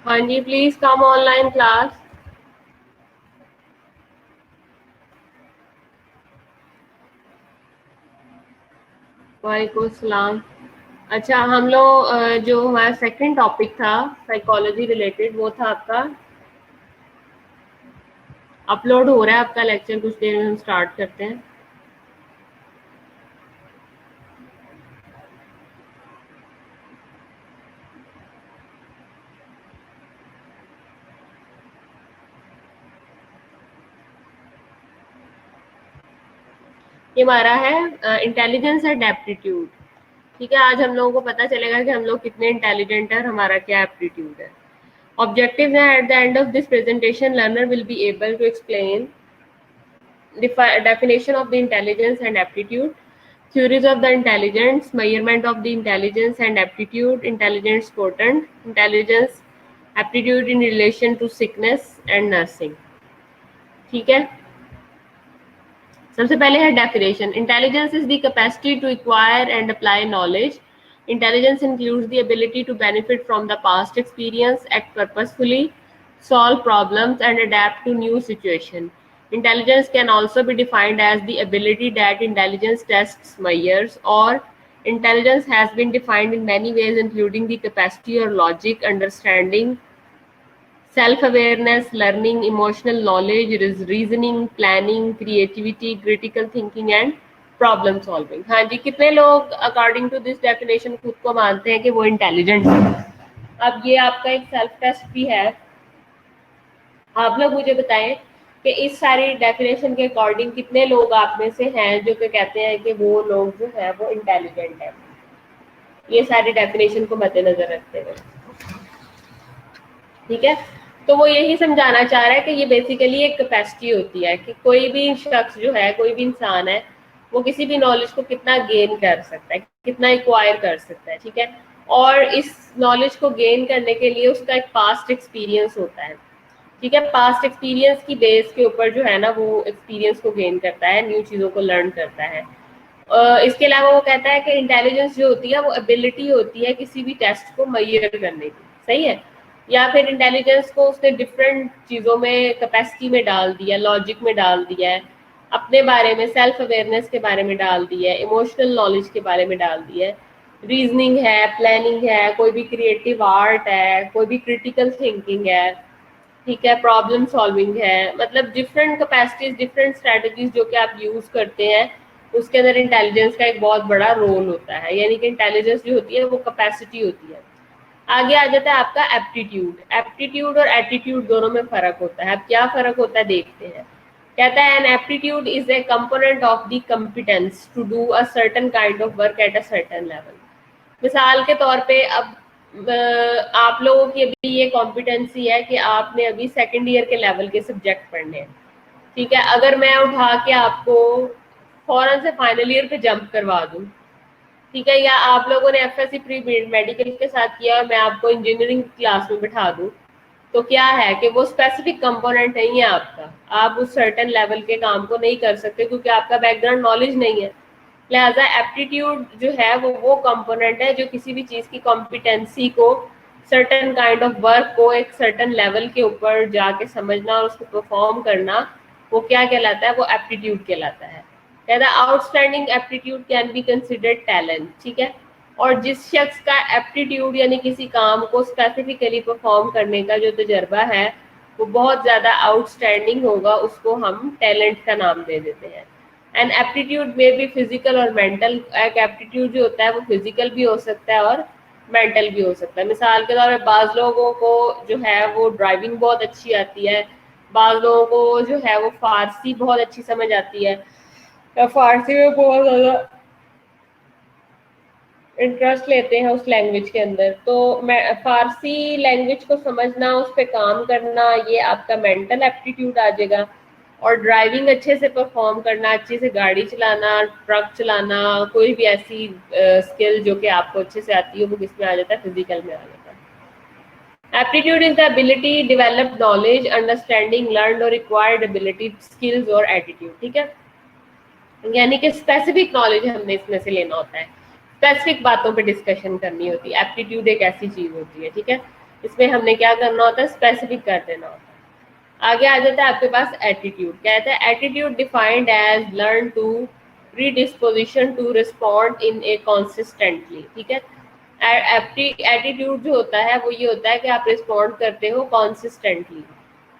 हाँ जी, please come online class. वालेकुम सलाम। अच्छा, हम लोग जो हमारा सेकंड टॉपिक था साइकोलॉजी रिलेटेड, वो था आपका अपलोड हो रहा है आपका लेक्चर, कुछ देर में हम स्टार्ट करते हैं। ये हमारा है इंटेलिजेंस एंड एप्टीट्यूड। ठीक है, आज हम लोगों को पता चलेगा कि हम लोग कितने इंटेलिजेंट है और हमारा क्या एप्टीट्यूड है। ऑब्जेक्टिव है, at the end of this presentation learner will be able to explain definition of the intelligence and aptitude, theories of the intelligence, measurement of the intelligence and aptitude, intelligence quotient, intelligence aptitude in relation to sickness and nursing। ठीक है, सबसे पहले है definition. Intelligence is the capacity to acquire and apply knowledge. Intelligence includes the ability to benefit from the past experience, act purposefully, solve problems and adapt to new situation. Intelligence can also be defined as the ability that intelligence tests measures, or intelligence has been defined in many ways including the capacity or logic, understanding, self awareness, learning, emotional knowledge, reasoning, planning, creativity, critical thinking and problem solving. हाँ जी, कितने लोग according to this definition खुद को मानते हैं कि वो intelligent है? अब ये आपका एक सेल्फ टेस्ट भी है। आप लोग मुझे बताएं कि इस सारी डेफिनेशन के अकॉर्डिंग कितने लोग आप में से हैं जो कि कहते हैं कि वो लोग जो है वो इंटेलिजेंट है, ये सारी डेफिनेशन को मद्देनजर रखते हुए। ठीक है, तो वो यही समझाना चाह रहा है कि ये बेसिकली एक कैपेसिटी होती है कि कोई भी शख्स जो है, कोई भी इंसान है, वो किसी भी नॉलेज को कितना गेन कर सकता है, कितना एक्वायर कर सकता है। ठीक है, और इस नॉलेज को गेन करने के लिए उसका एक पास्ट एक्सपीरियंस होता है। ठीक है, पास्ट एक्सपीरियंस की बेस के ऊपर जो है ना, वो एक्सपीरियंस को गेन करता है, न्यू चीज़ों को लर्न करता है। इसके अलावा वो कहता है कि इंटेलिजेंस जो होती है वो एबिलिटी होती है किसी भी टेस्ट को मेजर करने की। सही है, या फिर इंटेलिजेंस को उसने डिफरेंट चीज़ों में, कैपेसिटी में डाल दिया, लॉजिक में डाल दिया है, अपने बारे में, सेल्फ अवेयरनेस के बारे में डाल दिया है, इमोशनल नॉलेज के बारे में डाल दिया है, रीजनिंग है, प्लानिंग है, कोई भी क्रिएटिव आर्ट है, कोई भी क्रिटिकल थिंकिंग है। ठीक है, प्रॉब्लम सॉल्विंग है, मतलब डिफरेंट कैपेसिटीज, डिफरेंट स्ट्रेटजीज जो कि आप यूज करते हैं, उसके अंदर इंटेलिजेंस का एक बहुत बड़ा रोल होता है। यानी कि इंटेलिजेंस जो होती है वो कैपेसिटी होती है। आगे आ जाता है आपका एप्टीट्यूड। एप्टीट्यूड और एटीट्यूड दोनों में फर्क होता है। अब क्या फर्क होता है देखते हैं। कहता है an aptitude is a component of the competence to do a certain kind of work at a certain level. मिसाल के तौर पे, अब आप लोगों की अभी ये कॉम्पिटेंसी है कि आपने अभी सेकेंड ईयर के लेवल के सब्जेक्ट पढ़ने हैं। ठीक है, अगर मैं उठा के आपको फौरन से फाइनल ईयर पे जंप करवा दूं, ठीक है, या आप लोगों ने एफएससी प्री मेडिकल के साथ किया और मैं आपको इंजीनियरिंग क्लास में बिठा दूं, तो क्या है कि वो स्पेसिफिक कंपोनेंट नहीं है आपका, आप उस सर्टेन लेवल के काम को नहीं कर सकते क्योंकि आपका बैकग्राउंड नॉलेज नहीं है। लिहाजा एप्टीट्यूड जो है वो कंपोनेंट है जो किसी भी चीज़ की कॉम्पिटेंसी को, सर्टेन काइंड ऑफ वर्क को एक सर्टेन लेवल के ऊपर जाके समझना और उसको परफॉर्म करना, वो क्या कहलाता है, वो एप्टीट्यूड कहलाता है। कहता है outstanding aptitude can be considered talent. ठीक है, और जिस शख्स का एप्टीट्यूड यानी किसी काम को स्पेसिफिकली परफॉर्म करने का जो तजर्बा है वो बहुत ज़्यादा आउटस्टैंडिंग होगा, उसको हम टैलेंट का नाम दे देते हैं। एंड एप्टीट्यूड में भी फिजिकल और मेंटल, एक एप्टीट्यूड जो होता है वो फिजिकल भी हो सकता है और मेंटल भी हो सकता है। मिसाल के तौर पर बाज़ लोगों को जो है वो ड्राइविंग बहुत अच्छी आती है, बाज़ लोगों को जो है वो फारसी बहुत अच्छी समझ आती है, या फारसी में बहुत ज़्यादा इंटरेस्ट लेते हैं उस लैंग्वेज के अंदर, तो मैं फारसी लैंग्वेज को समझना, उस पर काम करना, ये आपका मेंटल एप्टीट्यूड आ जाएगा। और ड्राइविंग अच्छे से परफॉर्म करना, अच्छे से गाड़ी चलाना, ट्रक चलाना, कोई भी ऐसी स्किल जो कि आपको अच्छे से आती है, वो किस में आ जाता है, फिजिकल में आ जाता है। Aptitude is the ability, develop knowledge, understanding, learn और रिक्वायर्ड एबिलिटी, स्किल्स और एटीट्यूड। ठीक है, यानी कि स्पेसिफिक नॉलेज हमने इसमें से लेना होता है, स्पेसिफिक बातों पे डिस्कशन करनी होती है। एप्टीट्यूड एक ऐसी चीज होती है। ठीक है, इसमें हमने क्या करना होता है, स्पेसिफिक कर देना होता है। आगे आ जाता है आपके पास एटीट्यूड। कहता है attitude defined as learn to predisposition to respond in a consistently. ठीक है, एटीट्यूड जो होता है वो ये होता है कि आप रिस्पॉन्ड करते हो consistently,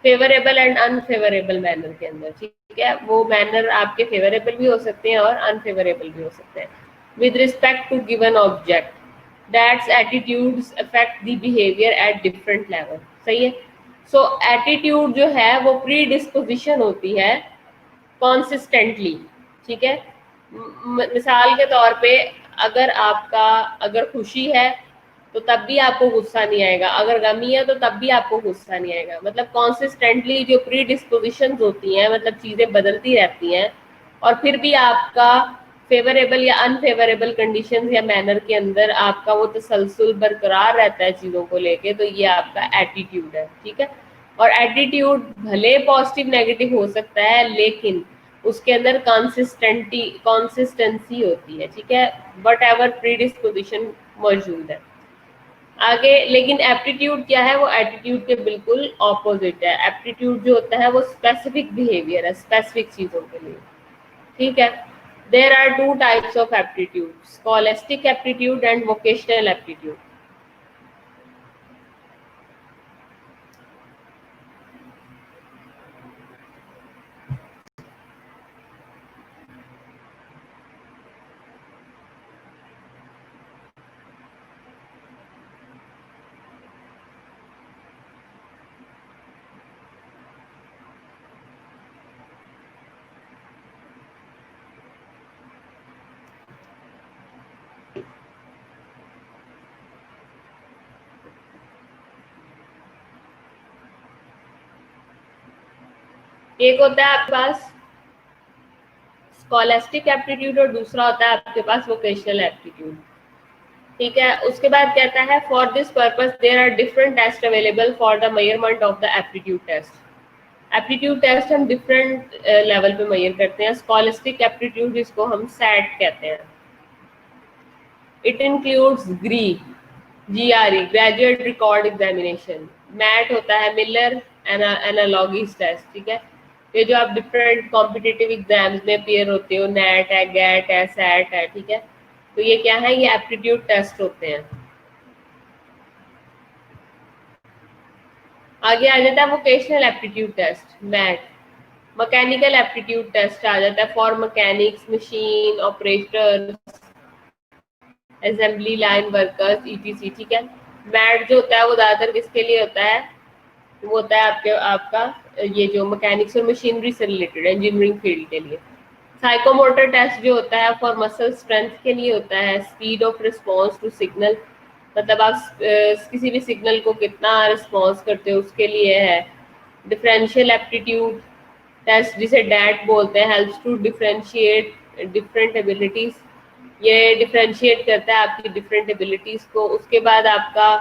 favourable and unfavourable manner के अंदर। ठीक है, वो मैनर आपके फेवरेबल भी हो सकते हैं और अनफेवरेबल भी हो सकते हैं। With respect to given object that's attitudes affect the behaviour at different level. सही है। सो एटीट्यूड जो है वो प्री डिस्पोजिशन होती है कॉन्सिस्टेंटली। ठीक है, मिसाल के तौर पे अगर खुशी है तो तब भी आपको गुस्सा नहीं आएगा, अगर गमी है तो तब भी आपको गुस्सा नहीं आएगा। मतलब कॉन्सिस्टेंटली जो प्री डिस्पोजिशन होती हैं, मतलब चीजें बदलती रहती हैं और फिर भी आपका फेवरेबल या अनफेवरेबल कंडीशंस या मैनर के अंदर आपका वो तसलसल बरकरार रहता है चीजों को लेके, तो ये आपका एटीट्यूड है। ठीक है, और एटीट्यूड भले पॉजिटिव नेगेटिव हो सकता है लेकिन उसके अंदर कंसिस्टेंसी होती है। ठीक है, वट एवर प्रीडिस्पोजिशन मौजूद है। आगे लेकिन एप्टीट्यूड क्या है, वो एटीट्यूड के बिल्कुल ऑपोजिट है। एप्टीट्यूड जो होता है वो स्पेसिफिक बिहेवियर है, स्पेसिफिक चीजों के लिए। ठीक है, there are two types of aptitude, scholastic aptitude and vocational aptitude. एक होता है आपके पास स्कॉलेस्टिक एप्टीट्यूड और दूसरा होता है आपके पास वोकेशनल एप्टीट्यूड। ठीक है, उसके बाद कहता है for this purpose there are different test available for the measurement of the aptitude test. Aptitude test हम डिफरेंट लेवल पे मेजर करते हैं। स्कॉलेस्टिक एप्टीट्यूड जिसको हम सैट कहते हैं, it includes GRE graduate record examination. MAT होता है मिलर एनालॉगीज टेस्ट। ठीक है, ये जो आप डिफरेंट कॉम्पिटिटिव एग्जाम्स में अपियर होते हो, नेट है, गेट है, सैट है। ठीक है, तो ये क्या है, ये एप्टीट्यूड टेस्ट होते हैं। आगे आ जाता है vocational aptitude test, MAT. Mechanical aptitude test आ जाता है for mechanics, machine operators, assembly line workers, ETC। ठीक है, मैट जो होता है वो ज्यादातर किसके लिए होता है, वो होता है आपका ये जो मैकेनिक्स और मशीनरी से रिलेटेड इंजीनियरिंग फील्ड के लिए। साइकोमोटर टेस्ट जो होता है फॉर मसल स्ट्रेंथ के लिए होता है। Speed of response to signal, मतलब आप किसी भी सिग्नल को कितना रिस्पॉन्स करते हो उसके लिए है। डिफरेंशियल एप्टीट्यूड टेस्ट जिसे डैट बोलते हैं, helps to differentiate different abilities. ये डिफरेंशिएट करता है आपकी डिफरेंट एबिलिटीज को। उसके बाद आपका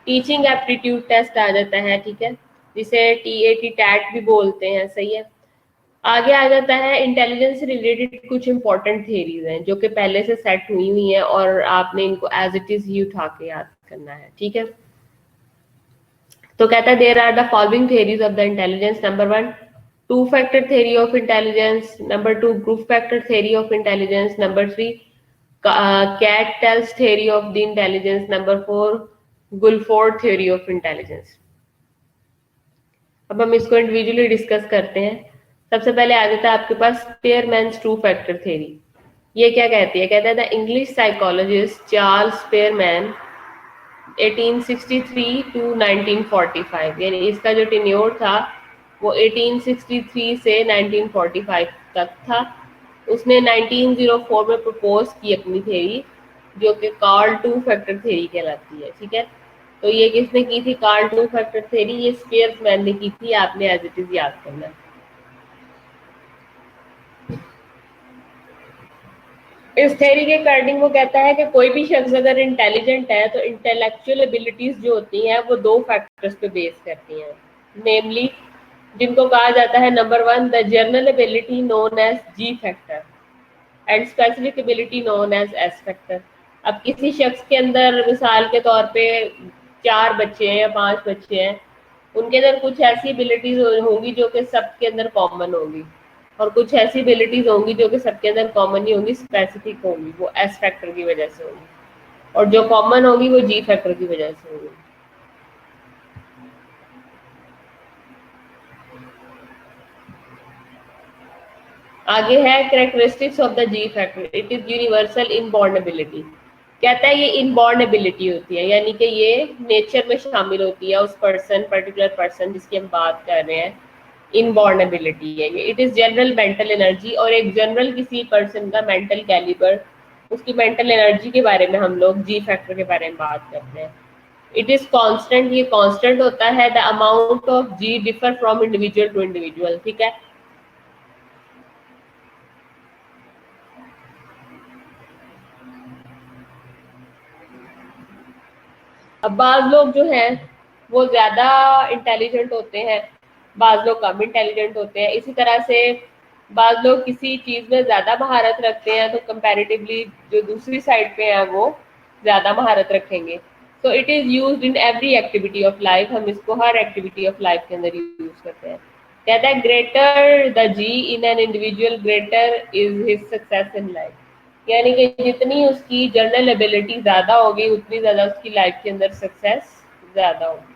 टीचिंग एप्टीट्यूड टेस्ट आ जाता है। ठीक है, जिसे TAT टैट भी बोलते हैं। सही है, आगे आ जाता है इंटेलिजेंस से रिलेटेड कुछ इंपॉर्टेंट थ्योरीज हैं जो कि पहले से सेट हुई हुई हैं और आपने इनको एज इट इज ही उठा के याद करना है। ठीक है, तो कहता है there are the following theories of the intelligence. Number 1 two factor theory of intelligence, number 2 group factor theory of intelligence, number 3 Cattell's theory of the intelligence, number 4 Guilford theory of intelligence। अब हम इसको individually discuss करते हैं। सबसे पहले आ जाता है आपके पास स्पेयरमैन्स टू फैक्टर थ्योरी। ये क्या कहती है, कहता है the English psychologist Charles Spearman 1863 to 1945, यानी इसका जो टेन्योर था वो 1863 से 1945 तक था। उसने 1904 में प्रपोज की अपनी थ्योरी जो कि कार्ल टू फैक्टर थ्योरी कहलाती है। ठीक है, तो ये किसने की थी, कार्ल टू फैक्टर थ्योरी, ये स्पेयरमैन ने की थी। आपने एज इट इज याद करना है। इस थ्योरी के अकॉर्डिंग वो कहता है कि कोई भी शख्स अगर इंटेलिजेंट है तो इंटेलेक्चुअल एबिलिटीज जो होती हैं वो दो फैक्टर्स पे बेस करती हैं, नेमली जिनको कहा जाता है number 1 the general ability known as G factor and specific ability known as S factor. अब किसी शख्स के अंदर मिसाल के तौर पे 4 बच्चे हैं या 5 बच्चे हैं, उनके अंदर कुछ ऐसी एबिलिटीज होंगी जो कि सबके अंदर कॉमन होगी, और कुछ ऐसी एबिलिटीज होंगी जो कि सबके अंदर कॉमन नहीं होंगी, स्पेसिफिक होंगी, वो एस फैक्टर की वजह से होंगी, और जो कॉमन होगी वो जी फैक्टर की वजह से होगी। आगे है characteristics of the ji factor, it is universal inborn ability. कहता है ये इनबॉर्न एबिलिटी होती है, यानी कि ये नेचर में शामिल होती है उस पर्टिकुलर पर्सन जिसकी हम बात कर रहे हैं, इनबॉर्न एबिलिटी है ये। It is general mental energy, और एक जनरल किसी पर्सन का मेंटल कैलिबर, उसकी मेंटल एनर्जी के बारे में हम लोग जी फैक्टर के बारे में बात करते हैं। इट इज कांस्टेंट, ये कांस्टेंट होता है। The amount of G differ from individual to individual, ठीक है। अब बाज लोग जो हैं वो ज्यादा इंटेलिजेंट होते हैं, बाज लोग कम इंटेलिजेंट होते हैं। इसी तरह से बाज लोग किसी चीज में ज्यादा महारत रखते हैं तो कंपैरेटिवली जो दूसरी साइड पे है वो ज्यादा महारत रखेंगे। So it is used in every activity of life, हम इसको हर एक्टिविटी ऑफ लाइफ के अंदर यूज करते हैं। कहता है greater the G in an individual greater is his success in life, यानी कि जितनी उसकी जर्नल एबिलिटी ज्यादा होगी उतनी ज्यादा उसकी लाइफ के अंदर सक्सेस ज्यादा होगी।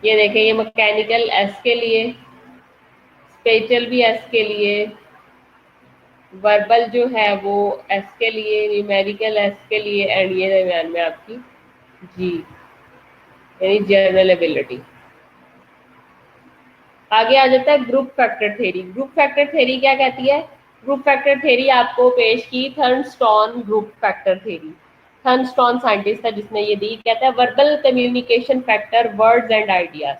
ये देखें, ये मैकेनिकल एस के लिए, स्पेशल भी एस के लिए, वर्बल जो है वो एस के लिए, न्यूमेरिकल एस के लिए, एंड ये दरमियान में आपकी जी यानी जर्नल एबिलिटी। आगे आ जाता है group factor theory. Group factor theory क्या कहती है? ग्रुप फैक्टर थ्योरी आपको पेश की थर्नस्टॉन ग्रुप फैक्टर थ्योरी। थर्नस्टॉन साइंटिस्ट था जिसने ये दी। कहता है verbal communication factor words and ideas.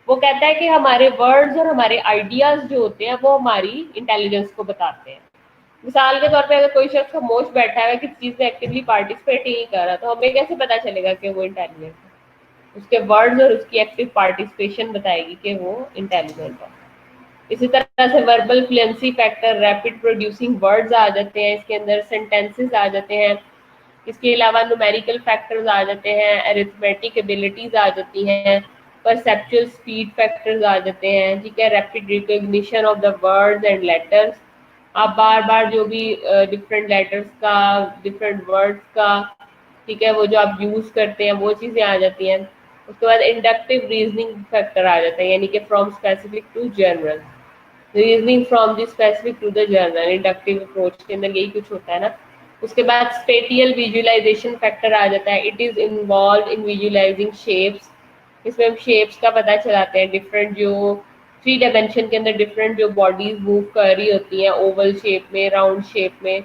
वो कहता है कि हमारे वर्ड्स और हमारे आइडियाज जो होते हैं वो हमारी इंटेलिजेंस को बताते हैं। मिसाल के तौर पे अगर कोई शख्स खामोश बैठा है, किसी चीज में एक्टिवली पार्टिसिपेट ही नहीं कर रहा, तो हमें कैसे पता चलेगा कि वो इंटेलिजेंट है? उसके वर्ड्स और उसकी एक्टिव पार्टिसिपेशन बताएगी कि वो इंटेलिजेंट है। इसी तरह से verbal fluency factor, rapid producing words आ जाते हैं इसके अंदर, सेंटेंसेस आ जाते हैं। इसके अलावा न्यूमेरिकल फैक्टर्स आ जाते हैं, अरिथमेटिक एबिलिटीज आ जाती हैं, परसेप्चुअल स्पीड फैक्टर्स आ जाते हैं, ठीक है। Rapid recognition of the words and letters, आप बार बार जो भी डिफरेंट लेटर्स का, डिफरेंट वर्ड्स का, ठीक है, वो जो आप यूज करते हैं वो चीजें आ जाती हैं। उसके बाद इंडक्टिव रीजनिंग फैक्टर आ जाता है, यानी कि from specific to general, reasoning from the specific to the general, inductive approach के अंदर यही कुछ होता है ना। उसके बाद स्पेटियल विजुअलाइजेशन फैक्टर आ जाता है। It is involve in visualising shapes, इसमें हम शेप्स का पता चलाते हैं, डिफरेंट जो 3 डायमेंशन के अंदर डिफरेंट जो बॉडीज मूव कर रही होती हैं, ओवल शेप में, राउंड शेप में,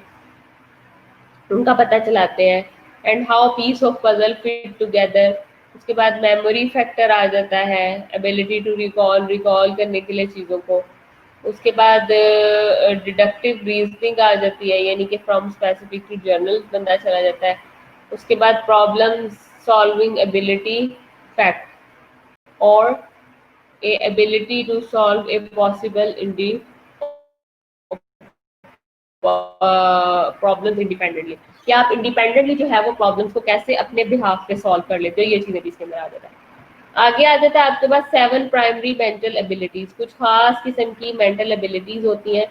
उनका पता चलाते हैं। And how piece of puzzle fit together. उसके बाद मेमोरी फैक्टर आ जाता है, एबिलिटी टू रिकॉल, रिकॉल करने के लिए चीज़ों को। उसके बाद डिडक्टिव रीजनिंग आ जाती है, यानी कि फ्रॉम स्पेसिफिक टू जनरल बंदा चला जाता है। उसके बाद प्रॉब्लम सॉल्विंग एबिलिटी फैक्ट, और a ability to solve a possible in the problems independently, कि आप इंडिपेंडेंटली जो है वो प्रॉब्लम्स को कैसे अपने बिहाफ पे सॉल्व कर लेते हो, ये चीजें भी इसके अंदर आ जाता है। आगे आ जाता है आपके पास 7 प्राइमरी मेंटल एबिलिटीज, कुछ खास किस्म की मेंटल एबिलिटीज होती हैं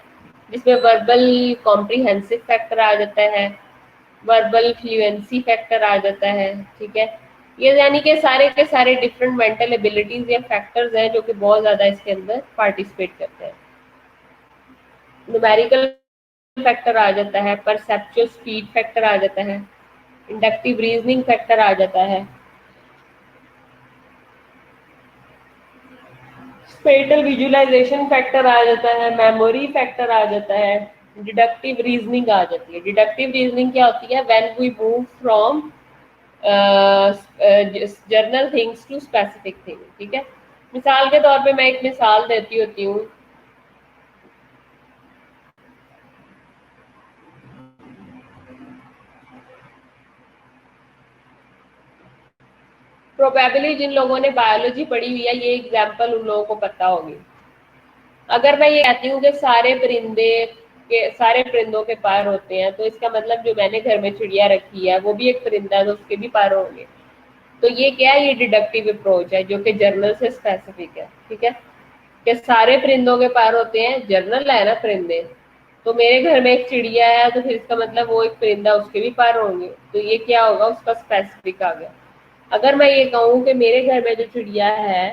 जिसमें वर्बल कॉम्प्रिहेंसिव फैक्टर आ जाता है, वर्बल फ्लुएंसी फैक्टर आ जाता है, ठीक है। ये यानी कि सारे के सारे डिफरेंट मेंटल एबिलिटीज या फैक्टर्स हैं जो कि बहुत ज्यादा इसके अंदर पार्टिसिपेट करते हैं। न्यूमेरिकल फैक्टर आ जाता है, परसेप्चुअल स्पीड फैक्टर आ जाता है, इंडक्टिव रीजनिंग फैक्टर आ जाता है, स्पेटल विजुअलाइजेशन फैक्टर आ जाता है, मेमोरी फैक्टर आ जाता है, डिडक्टिव रीजनिंग आ जाती है। डिडक्टिव रीजनिंग क्या होती है? When we move from general things to specific thing, ठीक है। मिसाल के तौर पे मैं एक मिसाल देती होती हूँ। प्रोबेबली जिन लोगों ने बायोलॉजी पढ़ी हुई है ये एग्जाम्पल उन लोगों को पता होगी। अगर मैं ये कहती हूँ कि सारे परिंदे के सारे परिंदों के पर होते हैं, तो इसका मतलब जो मैंने घर में चिड़िया रखी है वो भी एक परिंदा है, तो उसके भी पर होंगे। तो ये क्या है, ये डिडक्टिव अप्रोच है जो कि जर्नल से स्पेसिफिक है। ठीक है, कि सारे परिंदों के पर होते हैं, जर्नल है ना परिंदे, तो मेरे घर में एक चिड़िया है तो फिर इसका मतलब वो एक परिंदा, उसके भी पर होंगे, तो ये क्या होगा, उसका स्पेसिफिक आ गया। अगर मैं ये कहूँ कि मेरे घर में जो चिड़िया है,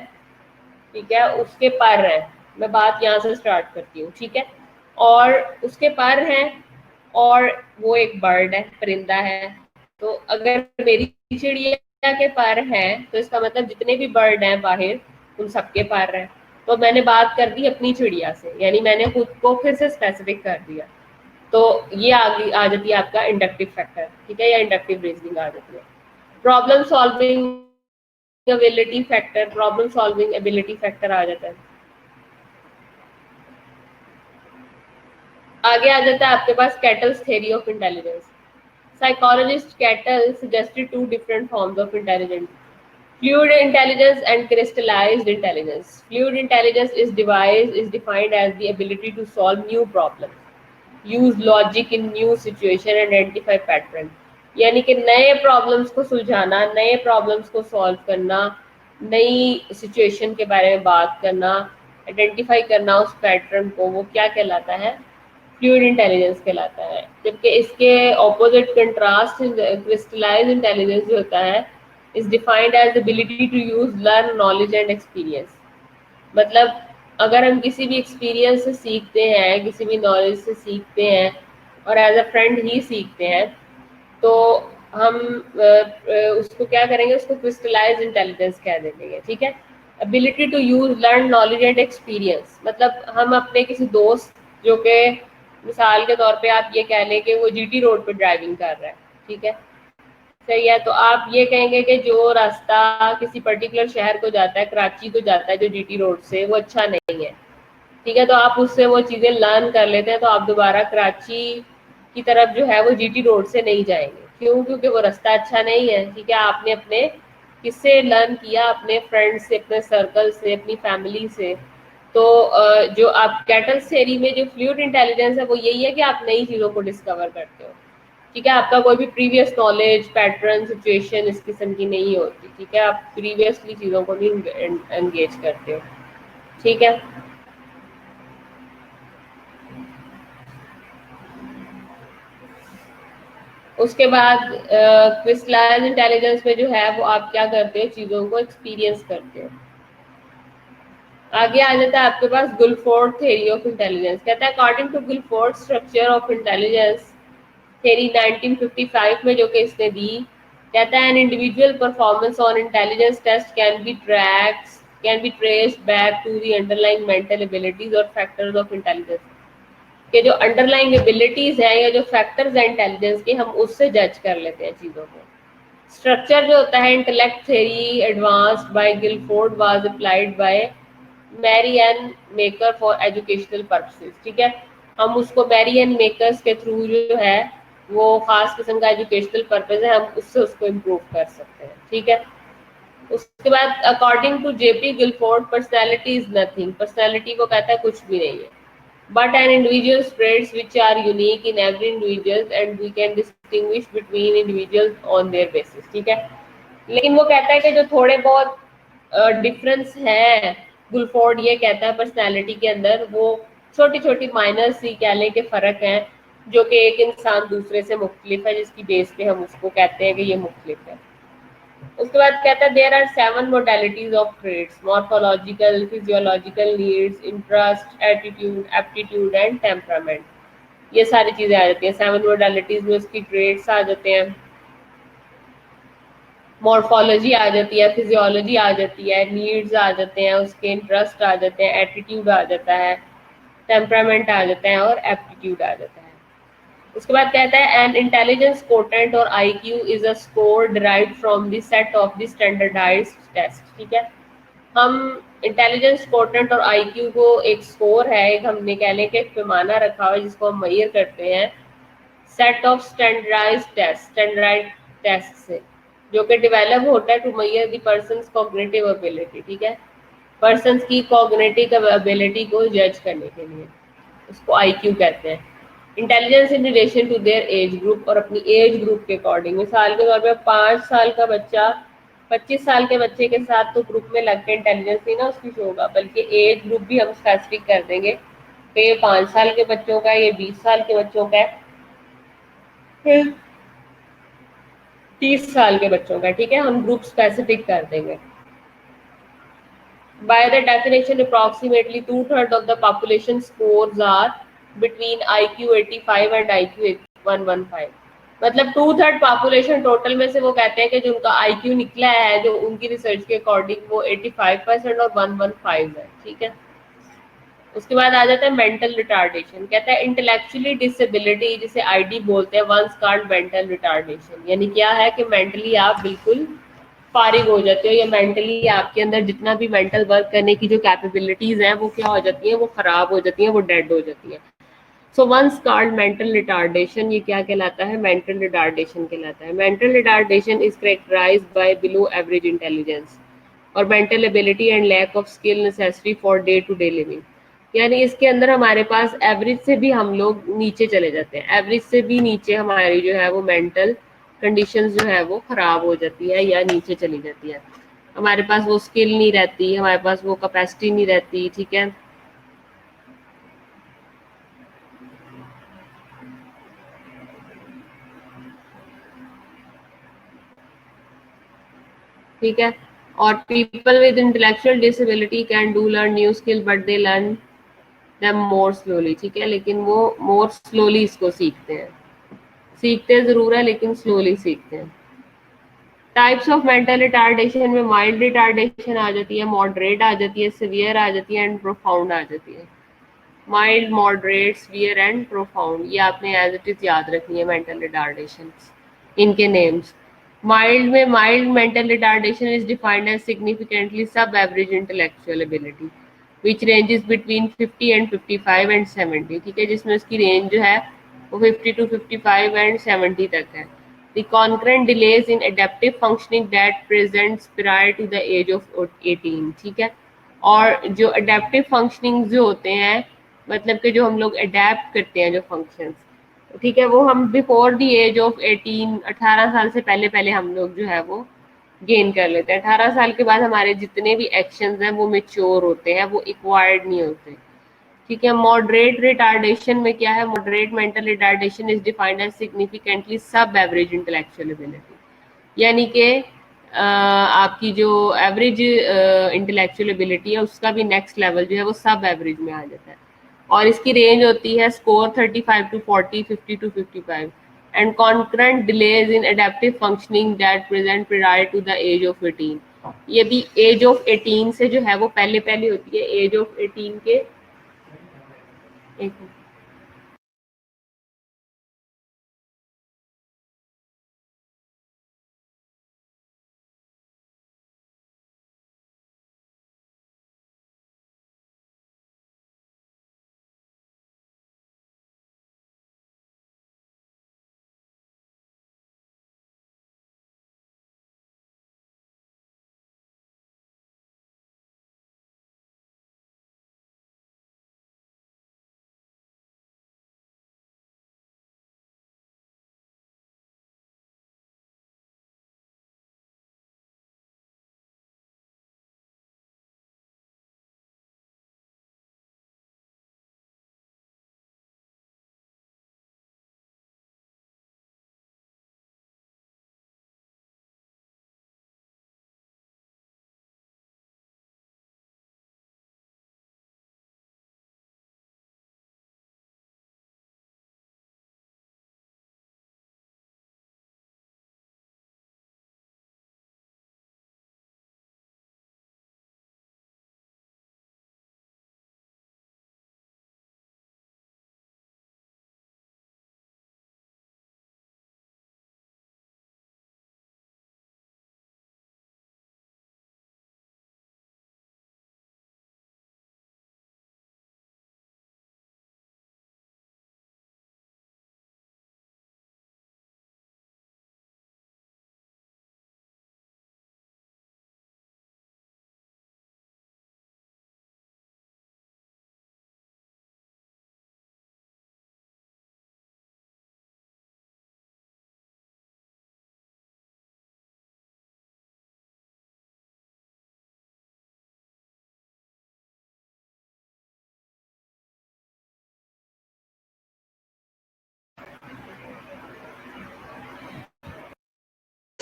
ठीक है, उसके पर हैं, मैं बात यहाँ से स्टार्ट करती हूँ, ठीक है, और उसके पर हैं और वो एक बर्ड है, परिंदा है, तो अगर मेरी चिड़िया के पर हैं तो इसका मतलब जितने भी बर्ड हैं बाहर उन सबके पर हैं। तो मैंने बात कर दी अपनी चिड़िया से, यानी मैंने खुद को फिर से स्पेसिफिक कर दिया। तो ये आ जाती है आपका इंडक्टिव फैक्टर, ठीक है, या इंडक्टिव रीजनिंग आ जाती है। Problem solving ability factor, problem solving ability factor आ जाता है। आगे आ जाता है आपके पास Cattell's theory of intelligence. Psychologist Cattell suggested two different forms of intelligence: fluid intelligence and crystallized intelligence. Fluid intelligence is defined as the ability to solve new problems, use logic in new situation, identify pattern. यानी कि नए problems को सुलझाना, नए problems को solve करना, नई situation के बारे में बात करना, आइडेंटिफाई करना उस पैटर्न को, वो क्या कहलाता है, फ्लूइड इंटेलिजेंस कहलाता है। जबकि इसके ऑपोजिट कंट्रास्ट क्रिस्टलाइज इंटेलिजेंस जो होता है is defined as ability to use learn knowledge and experience. मतलब अगर हम किसी भी एक्सपीरियंस से सीखते हैं, किसी भी नॉलेज से सीखते हैं और एज अ फ्रेंड ही सीखते हैं, तो हम उसको क्या करेंगे, उसको क्रिस्टलाइज इंटेलिजेंस कह देंगे। ठीक है, ability to use learn knowledge and experience, मतलब हम अपने किसी दोस्त, जो कि मिसाल के तौर पे आप ये कह लें कि वो जीटी रोड पे ड्राइविंग कर रहा है, ठीक है, सही है, तो आप ये कहेंगे कि जो रास्ता किसी पर्टिकुलर शहर को जाता है, कराची को जाता है, जो जीटी रोड से, वो अच्छा नहीं है, ठीक है, तो आप उससे वो चीज़ें लर्न कर लेते हैं, तो आप दोबारा कराची की तरफ जो है वो जीटी रोड से नहीं जाएंगे। क्यों? क्योंकि वो रास्ता अच्छा नहीं है। ठीक है, आपने अपने किससे लर्न किया, अपने फ्रेंड्स से, अपने सर्कल से, अपनी फैमिली से। तो जो आप कैटल थ्योरी में जो फ्लूइड इंटेलिजेंस है वो यही है कि आप नई चीज़ों को डिस्कवर करते हो। ठीक है, आपका कोई भी प्रीवियस नॉलेज, पैटर्न, सिचुएशन इस किस्म की नहीं होती। ठीक है, आप प्रीवियसली चीज़ों को नहीं एंगेज करते हो। ठीक है, उसके बाद क्रिस्टलाइज इंटेलिजेंस में जो है वो आप क्या करते हो, चीज़ों को एक्सपीरियंस करते हो। आगे आ जाता है आपके पास गुलफोर्ड थ्योरी ऑफ इंटेलिजेंस। कहता है according to Guilford structure of intelligence theory 1955 में जो कि इसने दी, कहता है an individual performance on intelligence test can be traced back to the underlying mental abilities और फैक्टर्स ऑफ इंटेलिजेंस, के जो अंडरलाइंग एबिलिटीज हैं या जो फैक्टर्स हैं इंटेलिजेंस के, हम उससे जज कर लेते हैं चीज़ों को। स्ट्रक्चर जो होता है intellect theory advanced by Guilford was applied by Mary N Meeker for educational purposes. ठीक है, हम उसको मैरी एन मेकर्स के थ्रू जो है वो खास किस्म का एजुकेशनल पर्पज है, हम उससे उसको इम्प्रूव कर सकते हैं। ठीक है, उसके बाद according to J P Guilford personality is nothing, personality को कहता है कुछ भी नहीं है, but an individual's traits which are unique in every individual and we can distinguish between individuals on their basis। ठीक है, लेकिन वो कहता है कि जो थोड़े बहुत डिफरेंस है, गुलफोर्ड ये कहता है पर्सनालिटी के अंदर, वो छोटी छोटी माइनर सी कह लें कि फ़र्क है, जो कि एक इंसान दूसरे से मुख्तलिफ है, जिसकी बेस पे हम उसको कहते हैं कि ये मुख्तलिफ है। उसके बाद कहता है there are 7 modalities of traits: morphological, physiological needs, interest, attitude, aptitude and temperament. ये सारी चीजें आ जाती हैं 7 मोडालिटीज में, उसकी ट्रेड्स आ जाते हैं, मॉर्फोलॉजी आ जाती है, फिजियोलॉजी आ जाती है, नीड्स आ जाते हैं, उसके इंटरेस्ट आ जाते हैं, एटीट्यूड आ जाता है, टेम्परामेंट आ जाता है और एप्टीट्यूड आ जाता है। उसके बाद कहता है एन इंटेलिजेंस कोटेंट और IQ is a score derived from the set of the standardised test. ठीक है, हम इंटेलिजेंस कोटेंट और आईक्यू को एक स्कोर है, एक हमने कह लें कि एक पैमाना रखा हुआ है जिसको हम मेजर करते हैं सेट ऑफ स्टैंडर्डाइज्ड टेस्ट से, जो कि डेवलप होता है to measure the person's cognitive ability. ठीक है, पर्सन्स की कॉग्निटिव एबिलिटी को जज करने के लिए, उसको आईक्यू कहते हैं। Intelligence in relation to their age group, और अपनी एज ग्रुप के अकॉर्डिंग। मिसाल के तौर पे 5 साल का बच्चा 25 साल के बच्चे के साथ तो ग्रुप में लग के इंटेलिजेंस नहीं ना उसकी शो होगा, बल्कि एज ग्रुप भी हम स्पेसिफिक कर देंगे कि ये 5 साल के बच्चों का है, ये 20 साल के बच्चों का है, फिर 30 साल के बच्चों का। ठीक है, हम ग्रुप स्पेसिफिक कर देंगे। By the definition, approximately two-thirds of the population scores are between IQ 85 and IQ 115। मतलब 2/3 पॉपुलेशन टोटल में से वो कहते हैं कि जो उनका IQ निकला है, जो उनकी रिसर्च के अकॉर्डिंग, वो 85% और 115 है। ठीक है, उसके बाद आ जाता है मेंटल रिटार्डेशन। कहता है इंटेलेक्चुअली डिसेबिलिटी, जिसे आईडी बोलते हैं, वंस कॉल्ड मेंटल रिटार्डेशन। यानी क्या है कि मेंटली आप बिल्कुल फारिग हो जाते हो, या मेंटली आपके अंदर जितना भी मेंटल वर्क करने की जो कैपेबिलिटीज हैं वो क्या हो जाती हैं, वो खराब हो जाती हैं, वो डेड हो जाती हैं। So once called mental retardation, ये क्या कहलाता है, मेंटल रिटार्डेशन कहलाता है। Mental retardation is characterised by below average intelligence और mental ability and lack of skill necessary for day to day living. यानी इसके अंदर हमारे पास एवरेज से भी हम लोग नीचे चले जाते हैं, एवरेज से भी नीचे हमारी जो है वो मेंटल कंडीशंस जो है वो खराब हो जाती है या नीचे चली जाती है। हमारे पास वो स्किल नहीं रहती, हमारे पास वो कैपेसिटी नहीं रहती। ठीक है, ठीक है। और people with intellectual disability can do learn new skill but they learn them more slowly. ठीक है, लेकिन वो मोर स्लोली इसको सीखते हैं, सीखते जरूर है लेकिन स्लोली सीखते हैं। टाइप्स ऑफ मेंटल रिटार्डेशन में माइल्ड रिटार्डेशन आ जाती है, मॉडरेट आ जाती है, सिवियर आ जाती है, एंड प्रोफाउंड आ जाती है। Mild, moderate, severe and profound, ये आपने एज इट इज याद रखनी है मेंटल रिटार्डेशन, इनके नेम्स। माइल्ड में, mild mental retardation is defined as significantly sub average intellectual ability which ranges between 50 and 55 and 70। ठीक है, जिसमें उसकी रेंज जो है वो 50 to 55 एंड 70 तक है। The concurrent delays in adaptive functioning that presents prior to the age of 18। ठीक है, और जो अडेप्टिव फंक्शनिंग जो होते हैं, मतलब कि जो हम लोग अडेप्ट करते हैं जो फंक्शंस, ठीक है, वो हम बिफोर द एज ऑफ 18, 18 साल से पहले पहले हम लोग जो है वो गेन कर लेते हैं। 18 साल के बाद हमारे जितने भी एक्शंस हैं वो मेच्योर होते हैं, वो एक्वायर्ड नहीं होते। ठीक है, मॉडरेट रिटार्डेशन में क्या है, moderate mental retardation is defined as significantly sub average intellectual ability. यानी कि आपकी जो एवरेज इंटेलेक्चुअल एबिलिटी है उसका भी नेक्स्ट लेवल जो है वो सब एवरेज में आ जाता है। और इसकी रेंज होती है score 35 to 40, 50 to 55, and concurrent delays in adaptive functioning that present prior to the age of 18। ये भी एज ऑफ 18 से जो है वो पहले पहले होती है, एज ऑफ 18 के एक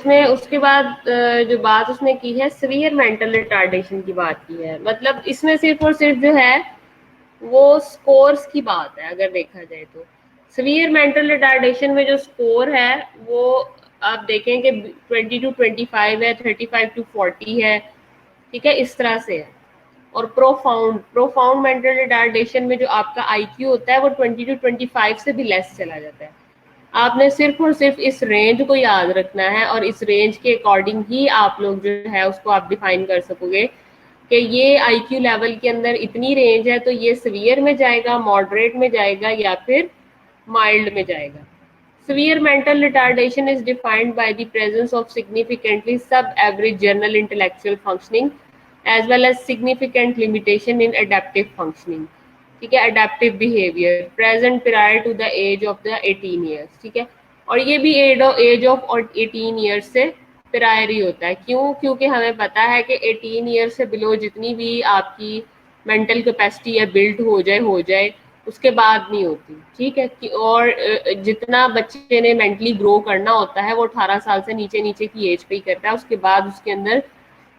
इसमें उसके बाद जो बात उसने की है सीवियर मेंटल रिटार्डेशन की बात की है, मतलब इसमें सिर्फ और सिर्फ जो है वो स्कोर्स की बात है। अगर देखा जाए तो सीवियर मेंटल रिटार्डेशन में जो स्कोर है वो आप देखें कि 20 to 25 है, 35 to 40 है, ठीक है, इस तरह से है। और प्रोफाउंड प्रोफाउंड मेंटल रिटार्डेशन में जो आपका आईक्यू होता है वो 20 to 25 से भी लेस चला जाता है। आपने सिर्फ और सिर्फ इस रेंज को याद रखना है और इस रेंज के अकॉर्डिंग ही आप लोग जो है उसको आप डिफाइन कर सकोगे कि ये आईक्यू लेवल के अंदर इतनी रेंज है तो ये सीवियर में जाएगा, मॉडरेट में जाएगा या फिर माइल्ड में जाएगा। Severe mental retardation is defined by the presence of significantly sub-average general intellectual functioning as well as significant limitation in adaptive functioning, ठीक है, adaptive behavior present prior to the age of the 18 years, ठीक है। और ये भी as of 18 years से prior ही होता है। क्यों? क्योंकि हमें पता है कि 18 ईयर्स से बिलो जितनी भी आपकी मेंटल कैपेसिटी है बिल्ट हो जाए उसके बाद नहीं होती, ठीक है। और जितना बच्चे ने मेंटली ग्रो करना होता है वो 18 साल से नीचे नीचे की एज पे ही करता है, उसके बाद उसके अंदर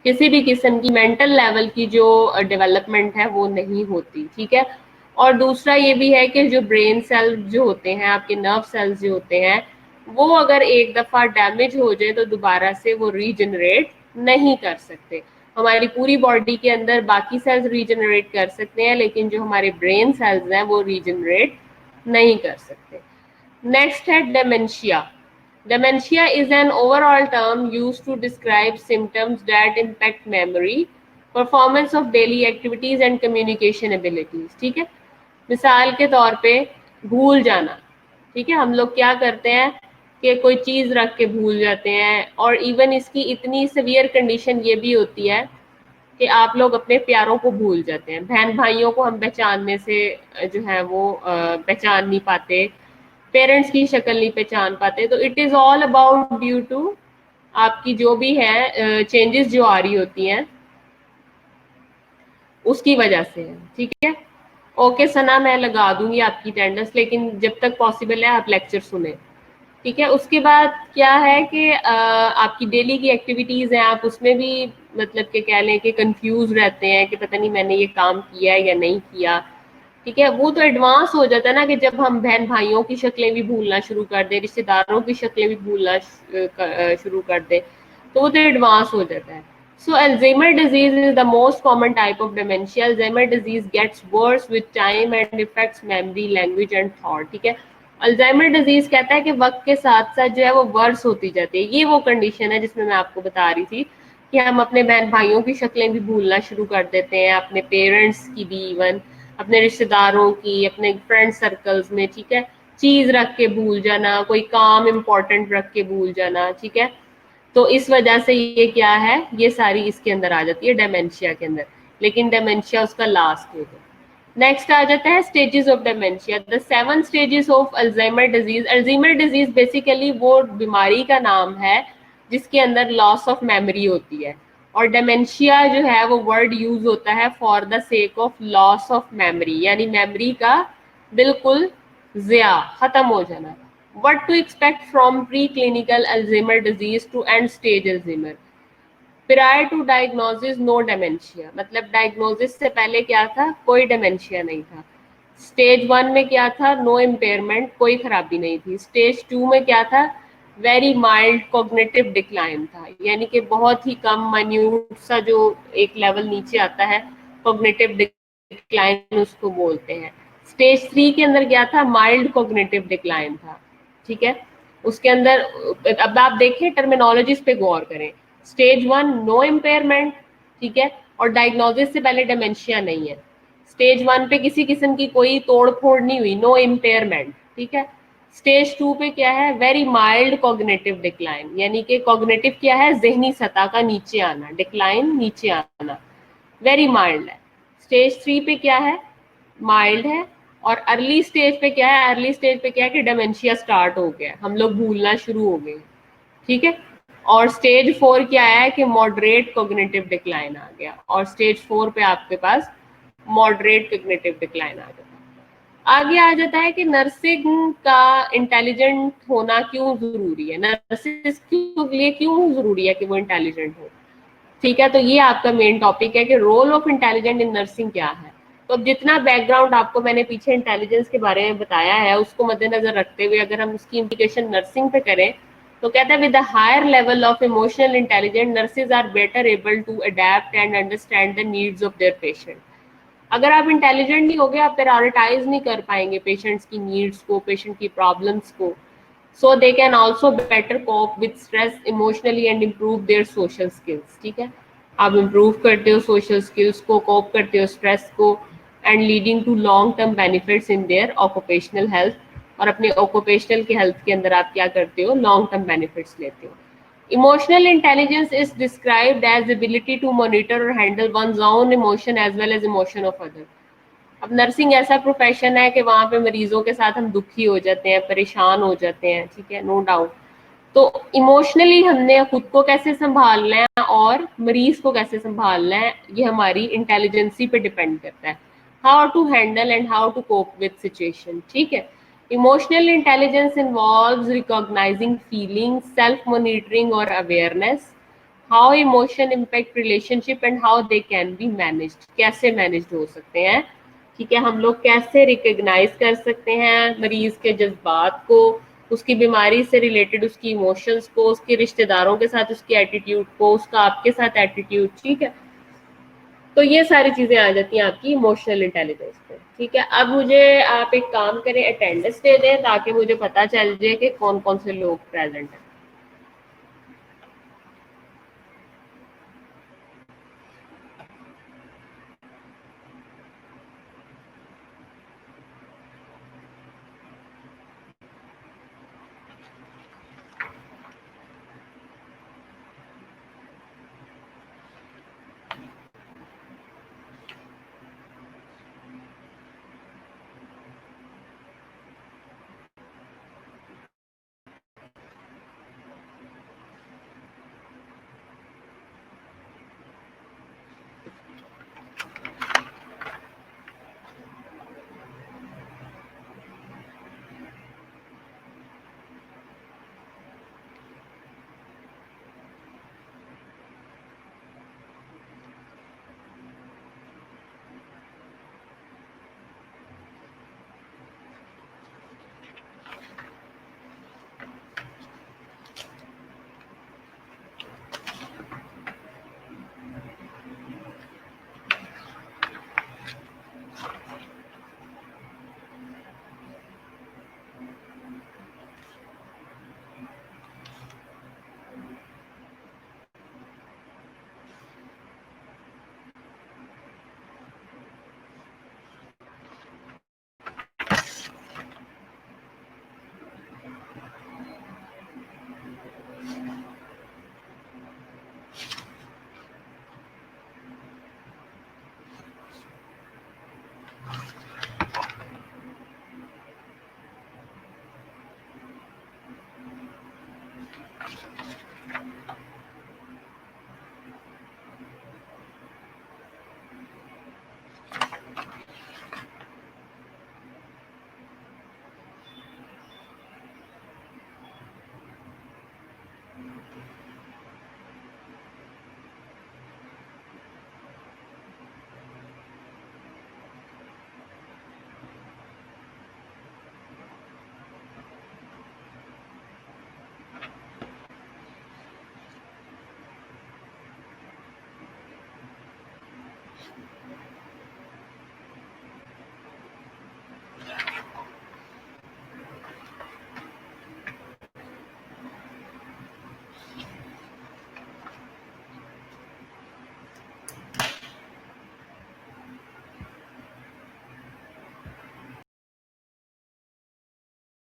किसी भी किस्म की मेंटल लेवल की जो डेवलपमेंट है वो नहीं होती, ठीक है। और दूसरा ये भी है कि जो ब्रेन सेल जो होते हैं, आपके नर्व सेल्स जो होते हैं, वो अगर एक दफा डैमेज हो जाए तो दोबारा से वो रीजनरेट नहीं कर सकते। हमारी पूरी बॉडी के अंदर बाकी सेल्स रीजनरेट कर सकते हैं लेकिन जो हमारे ब्रेन सेल्स हैं वो रीजनरेट नहीं कर सकते। नेक्स्ट है dementia. Dementia is an overall term used to describe symptoms that impact memory, performance of daily activities and communication abilities, ठीक है। मिसाल के तौर पे भूल जाना, ठीक है, हम लोग क्या करते हैं कि कोई चीज रख के भूल जाते हैं। और इवन इसकी इतनी सीवियर कंडीशन ये भी होती है कि आप लोग अपने प्यारों को भूल जाते हैं। बहन भाइयों को हम पहचानने से जो है वो पहचान नहीं पाते, पेरेंट्स की शक्ल नहीं पहचान पाते। तो it is all about due to आपकी जो भी है चेंजेस जो आ रही होती हैं उसकी वजह से है, ठीक है। ओके सना, मैं लगा दूंगी आपकी अटेंडेंस, लेकिन जब तक पॉसिबल है आप लेक्चर सुने, ठीक है। उसके बाद क्या है कि आपकी डेली की एक्टिविटीज हैं, आप उसमें भी मतलब कि कह लें कि कंफ्यूज रहते हैं कि पता नहीं मैंने ये काम किया है या नहीं किया, ठीक है। वो तो एडवांस हो जाता है ना कि जब हम बहन भाइयों की शक्लें भी भूलना शुरू कर दें, रिश्तेदारों की शक्लें भी भूलना शुरू कर दें, तो वो तो एडवांस हो जाता है। So Alzheimer disease is the most common type of dementia. Alzheimer disease gets worse with time and affects memory, language and thought, ठीक है। अल्जाइमर डिजीज कहता है कि वक्त के साथ साथ जो है वो वर्स होती जाती है। ये वो कंडीशन है जिसमें मैं आपको बता रही थी कि हम अपने बहन भाइयों की शक्लें भी भूलना शुरू कर देते हैं, अपने पेरेंट्स की भी, इवन अपने रिश्तेदारों की, अपने फ्रेंड सर्कल्स में, ठीक है। चीज रख के भूल जाना, कोई काम इम्पोर्टेंट रख के भूल जाना, ठीक है। तो इस वजह से ये क्या है, ये सारी इसके अंदर आ जाती है डेमेंशिया के अंदर, लेकिन डेमेंशिया उसका लास्ट स्टेज है। नेक्स्ट आ जाता है stages of dementia, the 7 stages of Alzheimer disease. Alzheimer disease basically वो बीमारी का नाम है जिसके अंदर लॉस ऑफ मेमोरी होती है, और डेमेंशिया जो है वो वर्ड यूज होता है for the sake of loss of memory, यानी मेमोरी का बिल्कुल ज़िया खत्म हो जाना। What to expect from preclinical Alzheimer disease to end stage Alzheimer? Prior to diagnosis no dementia, मतलब डायग्नोसिस से पहले क्या था, कोई डेमेंशिया नहीं था। स्टेज 1 में क्या था, नो इम्पेयरमेंट, कोई खराबी नहीं थी। स्टेज 2 में क्या था, वेरी माइल्ड कॉग्निटिव डिक्लाइन था, यानी कि बहुत ही कम माइन्यूट सा जो एक लेवल नीचे आता है, कॉग्निटिव डिक्लाइन उसको बोलते हैं। स्टेज 3 के अंदर क्या था, माइल्ड कॉग्निटिव डिक्लाइन था, ठीक है। उसके अंदर अब आप देखें टर्मिनोलॉजीज पे गौर करें। स्टेज 1 नो इम्पेयरमेंट, ठीक है, और डायग्नोसिस से पहले डेमेंशिया नहीं है। स्टेज 1 पे किसी किस्म की कोई तोड़ फोड़ नहीं हुई, नो इम्पेयरमेंट, ठीक है। स्टेज 2 पे क्या है, वेरी माइल्ड कॉग्निटिव डिक्लाइन, यानी कि कॉग्निटिव क्या है, जहनी सतह का नीचे आना, डिक्लाइन नीचे आना, वेरी माइल्ड है। स्टेज 3 पे क्या है, माइल्ड है। और अर्ली स्टेज पे क्या है, अर्ली स्टेज पे क्या है कि डेमेंशिया स्टार्ट हो गया, हम लोग भूलना शुरू हो गए, ठीक है। और स्टेज 4 क्या है कि मॉडरेट कॉग्निटिव डिक्लाइन आ गया, और स्टेज 4 पे आपके पास मॉडरेट कॉग्निटिव डिक्लाइन आ जाता है। आगे आ जाता है कि नर्सिंग का इंटेलिजेंट होना क्यों जरूरी है, नर्सिस के लिए क्यों जरूरी है कि वो इंटेलिजेंट हो। ठीक है, तो ये आपका मेन टॉपिक है कि role of intelligent in nursing क्या है। तो अब जितना बैकग्राउंड आपको मैंने पीछे इंटेलिजेंस के बारे में बताया है उसको मद्देनजर रखते हुए अगर हम उसकी इम्प्लीकेशन नर्सिंग पे करें, तो कहता है with the higher level of emotional intelligence nurses are better able to adapt and understand the needs of their patient. अगर आप इंटेलिजेंट नहीं होगे, आप प्रायोरिटाइज नहीं कर पाएंगे पेशेंट्स की नीड्स को, पेशेंट की प्रॉब्लम्स को। So they can also better cope with stress emotionally and improve their social skills. ठीक है, आप इम्प्रूव करते हो सोशल स्किल्स को, कोप करते हो स्ट्रेस को, and leading to long term benefits in their occupational health. और अपने ऑक्यूपेशनल की हेल्थ के अंदर आप क्या करते हो, लॉन्ग टर्म बेनिफिट्स लेते हो। Emotional intelligence is described as the ability to monitor or handle one's own emotion as well as emotion of others. अब नर्सिंग ऐसा प्रोफेशन है कि वहाँ पे मरीजों के साथ हम दुखी हो जाते हैं, परेशान हो जाते हैं, ठीक है, नो डाउट। तो इमोशनली हमने खुद को कैसे संभालना है और मरीज को कैसे संभालना है, ये हमारी इंटेलिजेंसी पे डिपेंड करता है। How to handle and how to cope with situation. ठीक है, emotional intelligence involves recognising feelings, self monitoring और awareness, how emotion impact relationship and how they can be managed, कैसे मैनेज्ड हो सकते हैं। ठीक है, हम लोग कैसे रिकग्नाइज कर सकते हैं मरीज के जज्बात को, उसकी बीमारी से रिलेटेड उसकी इमोशंस को, उसके रिश्तेदारों के साथ उसकी एटीट्यूड को, उसका आपके साथ एटीट्यूड। ठीक है, तो ये सारी चीजें आ जाती हैं आपकी इमोशनल इंटेलिजेंस पे। ठीक है, अब मुझे आप एक काम करें, अटेंडेंस दे दें ताकि मुझे पता चल जाए कि कौन कौन से लोग प्रेजेंट हैं।